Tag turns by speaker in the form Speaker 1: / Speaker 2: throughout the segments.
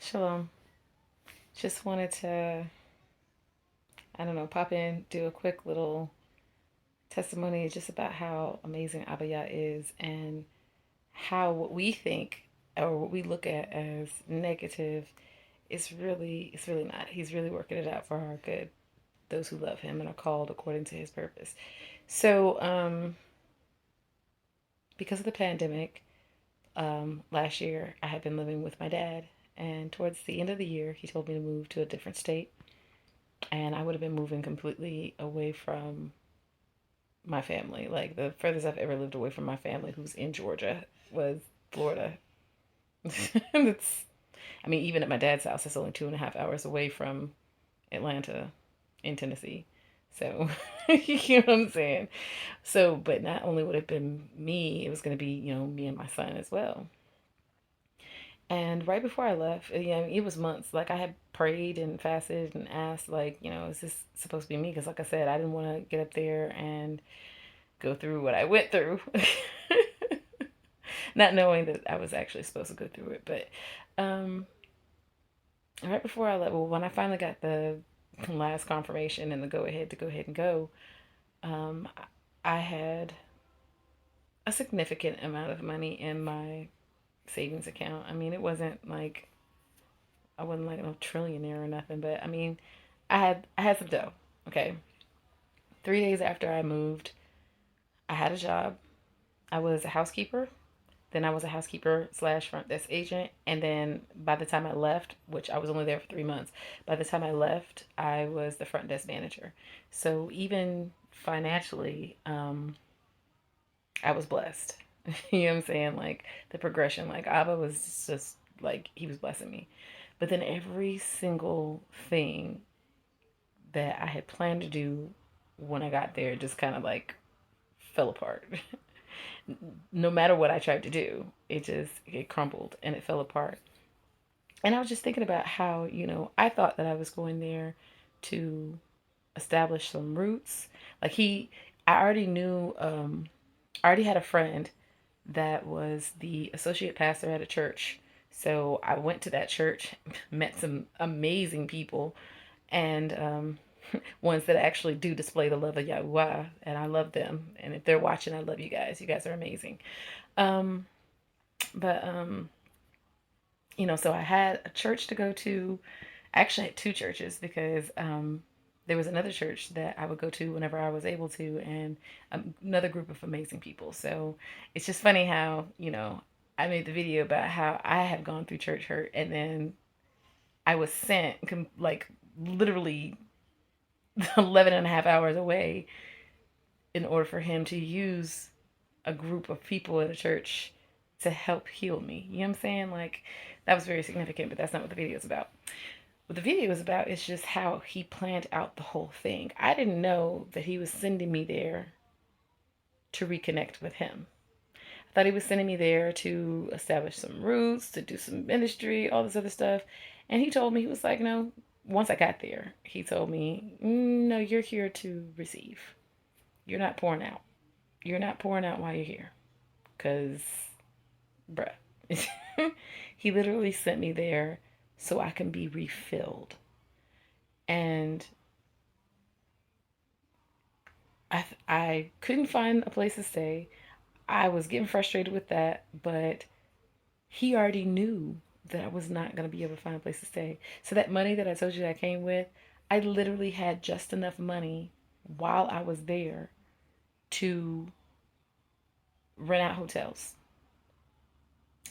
Speaker 1: Shalom. Just wanted to, I don't know, pop in, do a quick little testimony just about how amazing Abaya is and how what we think or what we look at as negative it's really not. He's really working it out for our good, those who love him and are called according to his purpose. So, because of the pandemic, last year I had been living with my dad, and towards the end of the year, he told me to move to a different state, and I would have been moving completely away from my family. Like the furthest I've ever lived away from my family, who's in Georgia, was Florida. It's, I mean, even at my dad's house, it's only 2.5 hours away from Atlanta in Tennessee. So, you know what I'm saying? So, but not only would it have been me, it was going to be, me and my son as well. And right before I left, it was months. Like I had prayed and fasted and asked, like, is this supposed to be me? Because, like I said, I didn't want to get up there and go through what I went through, not knowing that I was actually supposed to go through it. But um, right before I left, well, when I finally got the last confirmation and the go ahead to go ahead and go, um, I had a significant amount of money in my savings account. I mean, it wasn't like I wasn't like no trillionaire or nothing, but I mean, I had some dough. Okay, 3 days after I moved, I had a job. I was a housekeeper. Then I was a housekeeper slash front desk agent. And then by the time I left, which I was only there for 3 months, by the time I left, I was the front desk manager. So even financially, I was blessed. You know what I'm saying? Like the progression, like Abba was just like, he was blessing me. But then every single thing that I had planned to do when I got there just kind of like fell apart. No matter what I tried to do, it crumbled and it fell apart. And I was just thinking about how, I thought that I was going there to establish some roots. Like I already knew, I already had a friend that was the associate pastor at a church. So I went to that church, met some amazing people, and ones that actually do display the love of Yahuah, and I love them. And if they're watching, I love you guys. You guys are amazing. Um, but so I had a church to go to. I actually had two churches because there was another church that I would go to whenever I was able to, and another group of amazing people. So it's just funny how, I made the video about how I have gone through church hurt, and then I was sent like literally 11 and a half hours away in order for him to use a group of people at a church to help heal me. You know what I'm saying? Like, that was very significant, but that's not what the video is about. What the video is about is just how he planned out the whole thing. I didn't know that he was sending me there to reconnect with him. I thought he was sending me there to establish some roots, to do some ministry, all this other stuff. And he told me, he was like, no, once I got there, he told me, no, you're here to receive. You're not pouring out. You're not pouring out while you're here. Because, bruh, he literally sent me there so I can be refilled. And I couldn't find a place to stay. I was getting frustrated with that, but he already knew that I was not going to be able to find a place to stay. So that money that I told you that I came with, I literally had just enough money while I was there to rent out hotels.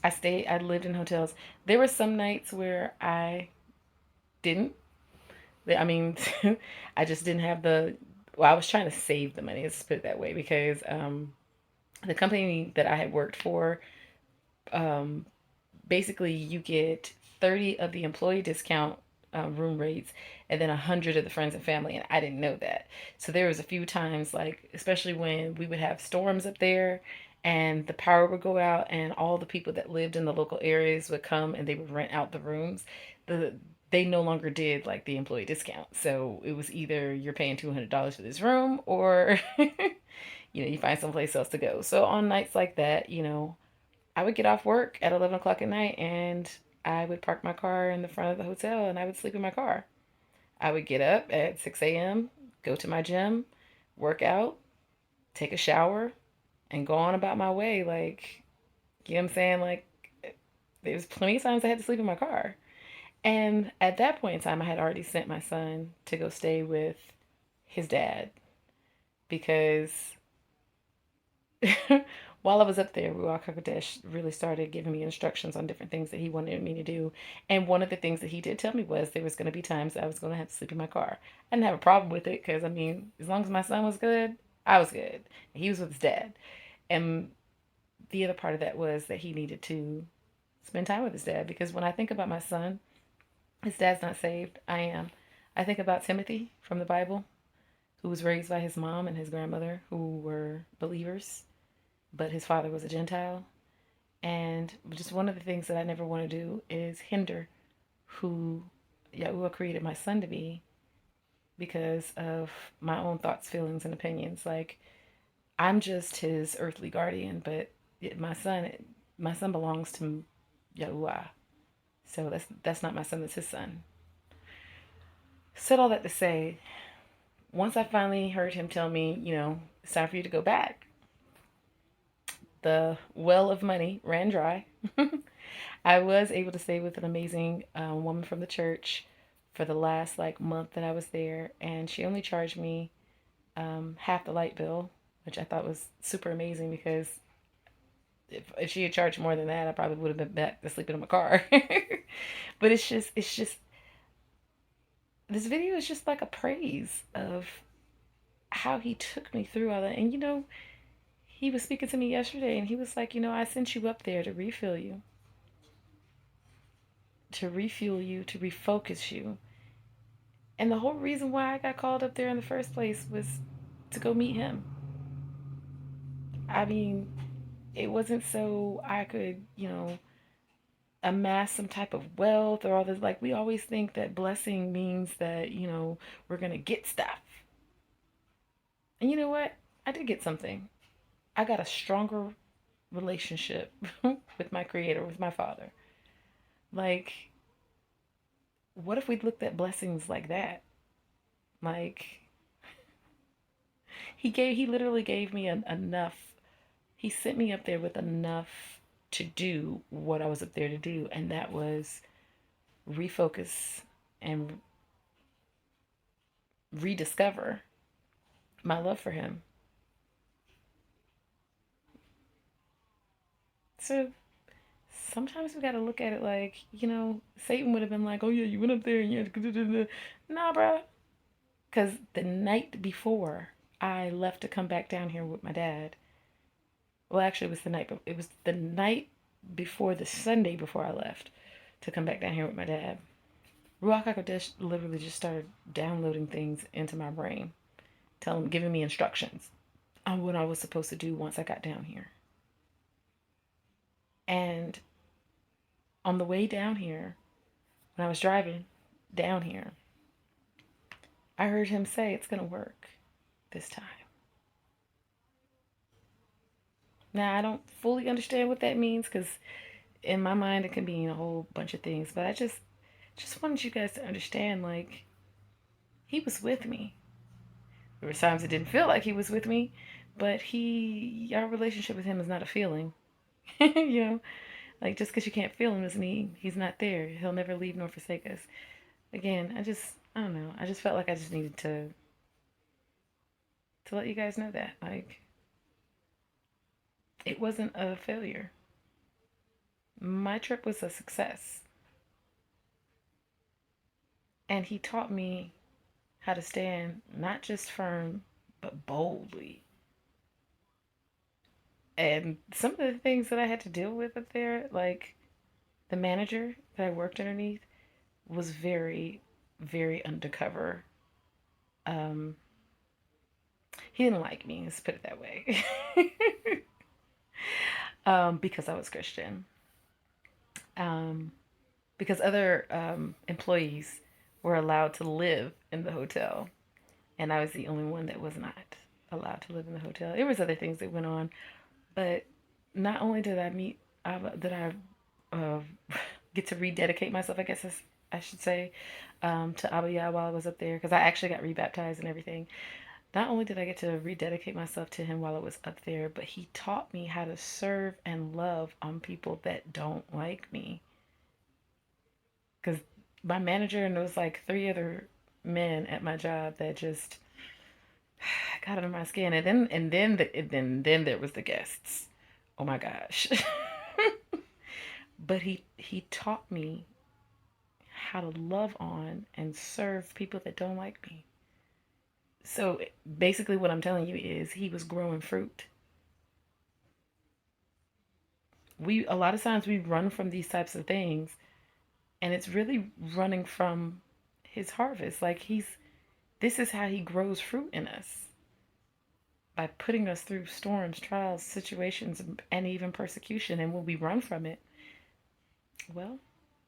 Speaker 1: I lived in hotels. There were some nights where I didn't. I mean, I just didn't have well, I was trying to save the money, let's put it that way, because the company that I had worked for, um, basically you get 30 of the employee discount room rates and then 100 of the friends and family, and I didn't know that. So there was a few times, like especially when we would have storms up there and the power would go out and all the people that lived in the local areas would come and they would rent out the rooms. They no longer did like the employee discount, so it was either you're paying $200 for this room or you find someplace else to go. So on nights like that, I would get off work at 11 o'clock at night and I would park my car in the front of the hotel and I would sleep in my car. I would get up at 6 a.m., go to my gym, work out, take a shower, and go on about my way. Like, you know what I'm saying? Like, there was plenty of times I had to sleep in my car. And at that point in time, I had already sent my son to go stay with his dad because while I was up there, Ruach HaKodesh really started giving me instructions on different things that he wanted me to do. And one of the things that he did tell me was there was going to be times that I was going to have to sleep in my car. I didn't have a problem with it because, I mean, as long as my son was good, I was good. He was with his dad. And the other part of that was that he needed to spend time with his dad because when I think about my son, his dad's not saved. I am. I think about Timothy from the Bible, who was raised by his mom and his grandmother, who were believers, but his father was a Gentile. And just one of the things that I never want to do is hinder who Yahuah created my son to be because of my own thoughts, feelings, and opinions. Like, I'm just his earthly guardian, but my son belongs to Yahuah. So that's not my son, that's his son. Said all that to say, once I finally heard him tell me, it's time for you to go back, the well of money ran dry. I was able to stay with an amazing woman from the church for the last like month that I was there, and she only charged me half the light bill, which I thought was super amazing because if she had charged more than that, I probably would have been back to sleeping in my car. But it's just this video is just like a praise of how he took me through all that. And he was speaking to me yesterday and he was like, I sent you up there to refill you, to refuel you, to refocus you. And the whole reason why I got called up there in the first place was to go meet him. I mean, it wasn't so I could, amass some type of wealth or all this. Like, we always think that blessing means that, we're going to get stuff. And you know what? I did get something. I got a stronger relationship with my creator, with my father. Like, what if we looked at blessings like that? Like, he literally gave me enough. He sent me up there with enough to do what I was up there to do, and that was refocus and rediscover my love for him. So sometimes we got to look at it like, Satan would have been like, oh yeah, you went up there and you had to, nah, bro. Because the night before I left to come back down here with my dad, well, actually, it was the night before the Sunday before I left to come back down here with my dad. Ruach HaKodesh literally just started downloading things into my brain, giving me instructions on what I was supposed to do once I got down here. And on the way down here, when I was driving down here, I heard him say it's going to work this time. Now, I don't fully understand what that means because in my mind it can mean a whole bunch of things, but I just wanted you guys to understand, like, he was with me. There were times it didn't feel like he was with me, but our relationship with him is not a feeling. you know, like, just because you can't feel him doesn't mean he's not there. He'll never leave nor forsake us. Again, I don't know. I just felt like I just needed to let you guys know that, like, it wasn't a failure. My trip was a success. And he taught me how to stand not just firm, but boldly. And some of the things that I had to deal with up there, like the manager that I worked underneath was very, very undercover. Um, he didn't like me, let's put it that way. Because I was Christian. Um, because other employees were allowed to live in the hotel, and I was the only one that was not allowed to live in the hotel. There was other things that went on, but not only did I get to rededicate myself, I guess I should say, to Abiyah while I was up there, because I actually got rebaptized and everything. Not only did I get to rededicate myself to him while I was up there, but he taught me how to serve and love on people that don't like me. Because my manager and there was like three other men at my job that just got under my skin, and then there was the guests. Oh my gosh! But he taught me how to love on and serve people that don't like me. So basically, what I'm telling you is he was growing fruit. We a lot of times we run from these types of things, and it's really running from his harvest. Like this is how he grows fruit in us, by putting us through storms, trials, situations, and even persecution. And when we run from it, well,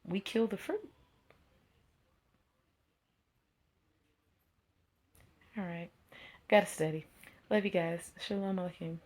Speaker 1: we kill the fruit. All right, gotta study. Love you guys. Shalom Aleichem.